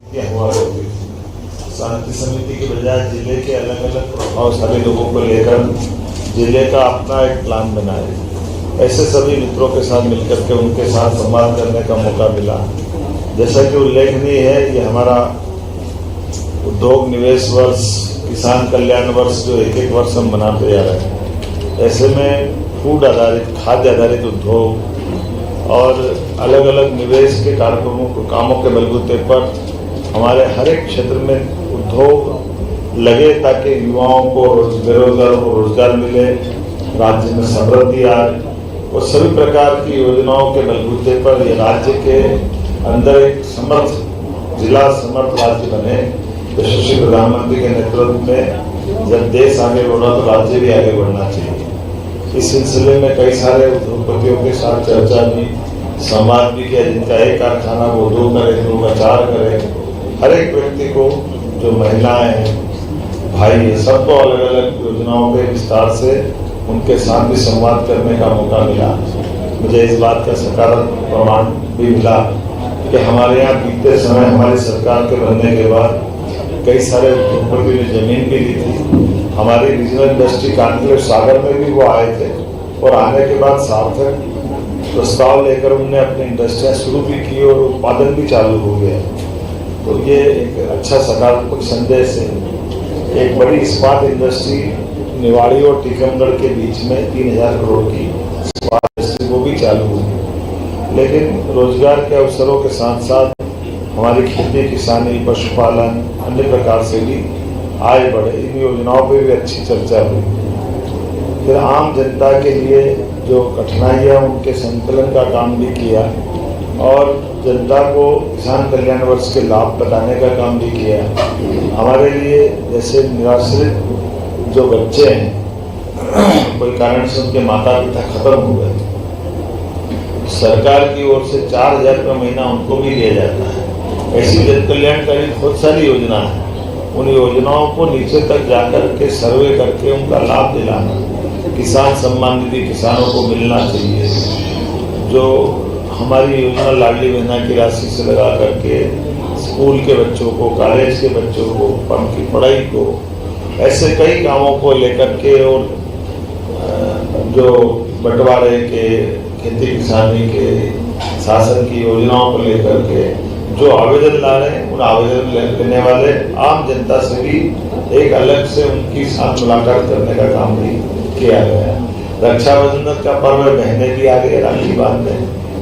हुआ करती थी। शांति समिति के बजाय जिले के अलग अलग प्रभावशाली लोगों को लेकर जिले का अपना एक प्लान बनाए। ऐसे सभी मित्रों के साथ मिलकर के उनके साथ संवाद करने का मौका मिला। जैसा कि उल्लेखनीय है, ये हमारा उद्योग निवेश वर्ष, किसान कल्याण वर्ष जो एक वर्ष हम मनाते जा रहे हैं, ऐसे में फूड आधारित, खाद्य आधारित उद्योग और अलग अलग निवेश के कार्यक्रमों को, कामों के बलबूते पर हमारे हर एक क्षेत्र में उद्योग लगे ताकि युवाओं को, बेरोजगारों को रोजगार मिले, राज्य में समृद्धि आए। और सभी प्रकार की योजनाओं के बलबूते पर ये राज्य के अंदर एक समर्थ जिला, समर्थ राज्य बने। यशस्वी प्रधानमंत्री के नेतृत्व में जब देश आगे बढ़ रहा तो राज्य भी आगे बढ़ना चाहिए। इस सिलसिले में कई सारे उद्योगपतियों के साथ चर्चा भी, संवाद भी किया, जिनका एक कारखाना वो 2 करे, 2 का 4 करे। हर एक व्यक्ति को, जो महिलाएं हैं, भाई है, सबको अलग अलग योजनाओं के विस्तार से उनके साथ भी संवाद करने का मौका मिला। मुझे इस बात का सकारात्मक प्रमाण भी मिला कि हमारे यहाँ बीते समय हमारी सरकार के बनने के बाद कई सारे उद्योगपति ने जमीन भी ली थी। हमारी रीजनल इंडस्ट्री कॉन्क्लेव सागर में भी वो आए थे और आने के बाद सार्थक प्रस्ताव लेकर उन्होंने अपनी इंडस्ट्रियाँ शुरू भी की और उत्पादन भी चालू हो गया। तो ये एक अच्छा सकारात्मक संदेश है। एक बड़ी इस्पात इंडस्ट्री निवाड़ी और टीकमगढ़ के बीच में 3000 करोड़ की इस्पात इंडस्ट्री वो भी चालू हुई। लेकिन रोजगार के अवसरों के साथ साथ हमारी खेती, किसानी, पशुपालन, अन्य प्रकार से भी आय बढ़े, इन योजनाओं पर भी अच्छी चर्चा हुई। फिर आम जनता के लिए जो कठिनाइयाँ, उनके संकलन का काम भी किया और जनता को किसान कल्याण वर्ष के लाभ बताने का काम भी किया। हमारे लिए जैसे निराश्रित जो बच्चे हैं, कोई कारण से उनके माता पिता खत्म हो गए, सरकार की ओर से 4000 रुपये महीना उनको भी दिया जाता है। ऐसी जन कल्याणकारी बहुत सारी योजना है। उन योजनाओं को नीचे तक जाकर के सर्वे करके उनका लाभ दिलाना, किसान सम्मान निधि किसानों को मिलना चाहिए। जो हमारी योजना लाडली बहना की राशि से लगा करके स्कूल के बच्चों को, कॉलेज के बच्चों को, उनकी पढ़ाई को, ऐसे कई कामों को लेकर के और जो बंटवारे के, खेती किसानी के, शासन की योजनाओं को लेकर के जो आवेदन ला रहे हैं, उन आवेदन लेने वाले आम जनता से भी एक अलग से उनकी साथ मुलाकात करने का काम भी किया गया है। रक्षाबंधन का पर्व, बहनें भी आ गई राखी बांधने,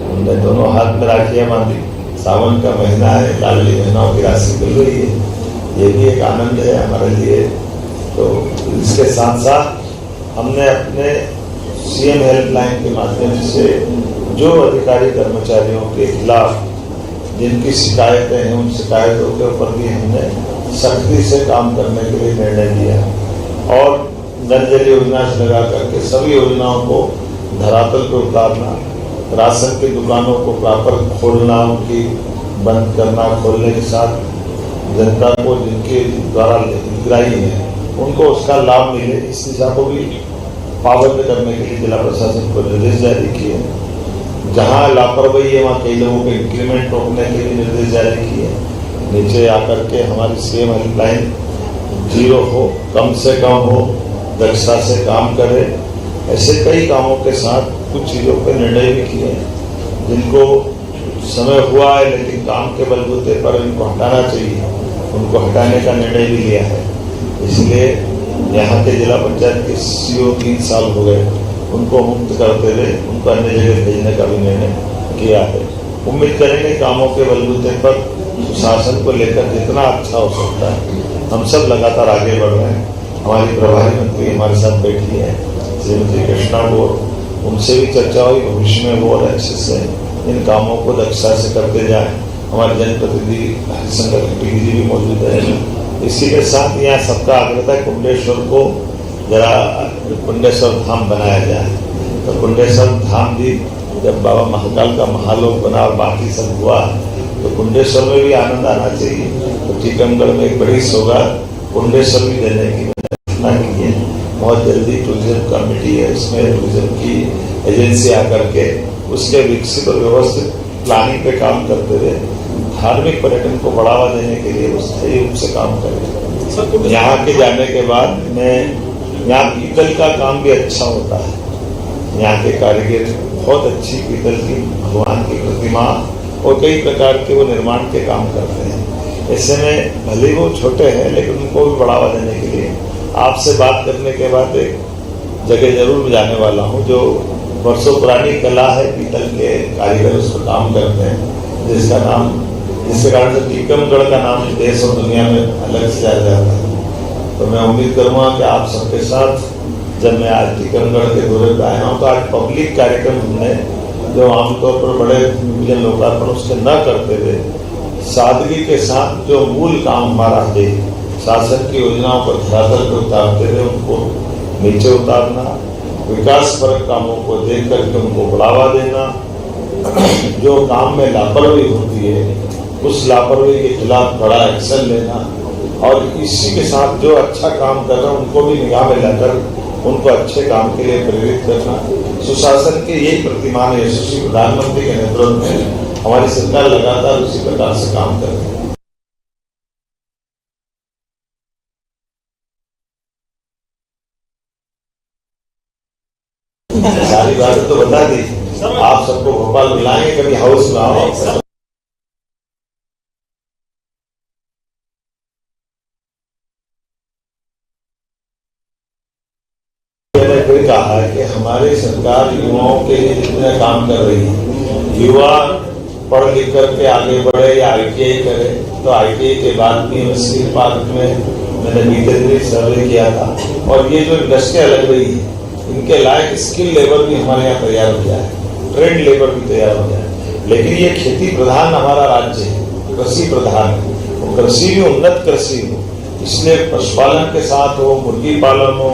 उनने दोनों हाथ में राखियाँ बांधी। सावन का महीना है, लाडली बहनों की राशि मिल रही है, ये भी एक आनंद है हमारे लिए। तो इसके साथ साथ हमने अपने सीएम हेल्पलाइन के माध्यम से जो अधिकारी कर्मचारियों के खिलाफ जिनकी शिकायतें हैं, उन शिकायतों के ऊपर भी हमने सख्ती से काम करने के लिए निर्णय लिया और नल जल योजना से लगा करके सभी योजनाओं को धरातल पर उतारना, राशन की दुकानों को प्रॉपर खोलना, उनकी बंद करना, खोलने के साथ जनता को जिनके द्वारा गिराई है उनको उसका लाभ मिले, इस दिशा को भी पाबंद करने के लिए जिला प्रशासन को निर्देश जारी किए। जहाँ लापरवाही है वहाँ कई लोगों के इंक्रीमेंट रोकने के लिए निर्देश जारी किए। नीचे आकर के हमारी सीएम हेल्पलाइन 0 हो, कम से कम हो, दक्षता से काम करे। ऐसे कई कामों के साथ कुछ चीज़ों पर निर्णय भी किए जिनको समय हुआ है, लेकिन काम के बलबूते पर इनको हटाना चाहिए, उनको हटाने का निर्णय भी लिया है। इसलिए यहाँ के जिला पंचायत के सीईओ 3 साल हो गए, उनको मुक्त करते हुए उनको अन्य जगह भेजने का भी निर्णय किया है। उम्मीद करेंगे कामों के बलबूते पर सुशासन को लेकर जितना अच्छा हो सकता है, हम सब लगातार आगे बढ़ रहे हैं। हमारी प्रभारी मंत्री हमारे साथ बैठी है, श्रीमती कृष्णा बोर, उनसे भी चर्चा हुई, भविष्य में वो और अच्छे से इन कामों को दक्षता से करते जाएं। हमारे जनप्रतिनिधि हरिशंकर खट्टी जी भी मौजूद है। इसी के साथ यहाँ सबका आग्रह है कुंडेश्वर को जरा कुंडेश्वर धाम बनाया जाए। तो कुंडेश्वर धाम भी जब बाबा महाकाल का महालोक बना और बाकी सब हुआ, तो कुंडेश्वर में भी आनंद आना चाहिए। तो टीकमगढ़ में एक बड़ी सौगात कुंडेश्वर भी देने की घोषणा की है। बहुत जल्दी टूरिज्म कमेटी है, उसमें टूरिज्म की एजेंसी आकर के उसके विकसित और व्यवस्थित प्लानिंग पे काम करते हुए धार्मिक पर्यटन को बढ़ावा देने के लिए स्थायी रूप से काम करें। यहाँ के जाने के बाद मैं यहाँ पीतल का काम भी अच्छा होता है। यहाँ के कारीगर बहुत अच्छी पीतल की भगवान की प्रतिमा और कई प्रकार के वो निर्माण के काम करते हैं। ऐसे में भले वो छोटे हैं लेकिन उनको भी बढ़ावा देने के लिए आपसे बात करने के बाद एक जगह जरूर जाने वाला हूँ जो वर्षों पुरानी कला है, पीतल के कारीगर उस पर काम करते हैं, जिसके कारण से टीकमगढ़ का नाम देश और दुनिया में अलग से जाया जाता है। तो मैं उम्मीद करूँगा कि आप सबके साथ जब मैं आज टीकमगढ़ के दौरे पर आया हूँ तो आज पब्लिक कार्यक्रम हमने जो आमतौर पर बड़े विजन लोकार्पण उसके न करते थे, सादगी के साथ जो मूल काम हमारा है, शासन की योजनाओं पर धरातल पर उतारते थे, उनको नीचे उतारना, विकास परक कामों को देख करके उनको बढ़ावा देना, जो काम में लापरवाही होती है उस लापरवाही के खिलाफ बड़ा एक्शन लेना और इसी के साथ जो अच्छा काम कर रहे हैं उनको भी निगाह में लाकर उनको अच्छे काम के लिए प्रेरित करना। सुशासन के यही प्रतिमान यशस्वी प्रधानमंत्री के नेतृत्व में हमारी सरकार लगातार उसी प्रकार से काम कर रही है। सारी बात तो बता दी, आप सबको भोपाल बुलाएंगे, कभी हाउस में आओ। मैंने फिर कहा है कि हमारी सरकार युवाओं के लिए जितना काम कर रही है, युवा पढ़ लिख करके आगे बढ़े या ITI करे, तो ITI के बाद भी स्किल पार्क में मैंने बीते दिन सर्वे किया था और ये जो इंडस्ट्रियाँ लग रही है इनके लायक स्किल लेबर भी हमारे यहाँ तैयार हो जाए, ट्रेंड लेबर भी तैयार हो जाए। लेकिन ये खेती प्रधान हमारा राज्य है, कृषि प्रधान है, तो कृषि भी उन्नत कृषि हो, इसलिए पशुपालन के साथ हो, मुर्गी पालन हो,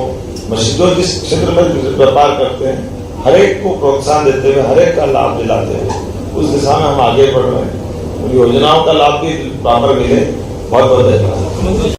मछलियों जिस क्षेत्र में व्यापार करते हैं हर एक को प्रोत्साहन देते हुए, हर एक का लाभ दिलाते हुए उस दिशा में हम आगे बढ़ रहे हैं। योजनाओं का लाभ भी बराबर मिले। बहुत बहुत धन्यवाद।